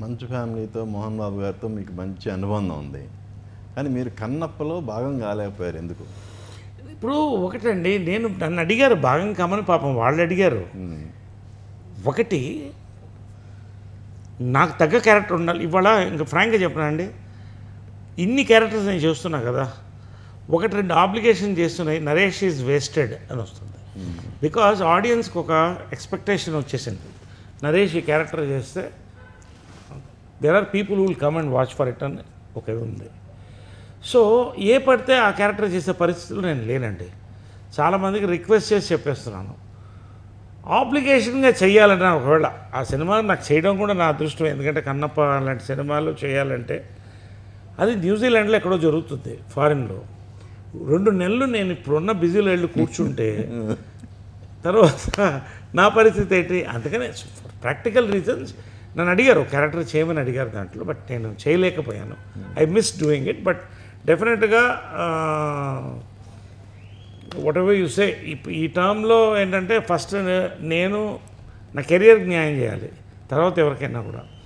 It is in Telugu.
మంచు ఫ్యామిలీతో మోహన్ బాబు గారితో మీకు మంచి అనుబంధం ఉంది, కానీ మీరు కన్నప్పలో భాగం కాలేకపోయారు ఎందుకు? ఇప్పుడు ఒకటండి, నన్ను అడిగారు భాగం కమ్మని, పాపం వాళ్ళు అడిగారు. ఒకటి, నాకు తగ్గ క్యారెక్టర్ ఉండాలి. ఇవాళ ఇంకా ఫ్రాంక్గా చెప్పనండి, ఇన్ని క్యారెక్టర్స్ నేను చూస్తున్నా కదా, ఒకటి రెండు ఆబ్లిగేషన్ చేస్తున్నాయి, నరేష్ ఈజ్ వేస్టెడ్ అని వస్తుంది. బికాజ్ ఆడియన్స్కి ఒక ఎక్స్పెక్టేషన్ వచ్చేసింది, నరేష్ ఈ క్యారెక్టర్ చేస్తే there are people will come and watch for it అని ఒక ఉంది. సో ఏ పడితే ఆ క్యారెక్టర్ చేసే పరిస్థితులు నేను లేనండి. చాలామందికి రిక్వెస్ట్ చేసి చెప్పేస్తున్నాను, ఆబ్లిగేషన్గా చేయాలన్నా ఒకవేళ ఆ సినిమా నాకు చేయడం కూడా నా అదృష్టం. ఎందుకంటే కన్నప్ప లాంటి సినిమాలు చేయాలంటే అది న్యూజిలాండ్లో ఎక్కడో జరుగుతుంది, ఫారిన్లో. 2 నెలలు నేను ఇప్పుడున్న బిజీలో వెళ్ళి కూర్చుంటే తర్వాత నా పరిస్థితి ఏంటి? అందుకనే ప్రాక్టికల్ రీజన్స్ నన్ను అడిగారు, క్యారెక్టర్ చేయమని అడిగారు దాంట్లో, బట్ నేను చేయలేకపోయాను. I miss doing it. But డెఫినెట్గా వాట్ ఎవర్ యూ సే, ఈ టర్మ్లో ఏంటంటే ఫస్ట్ నేను నా కెరియర్కి న్యాయం చేయాలి, తర్వాత ఎవరికైనా కూడా.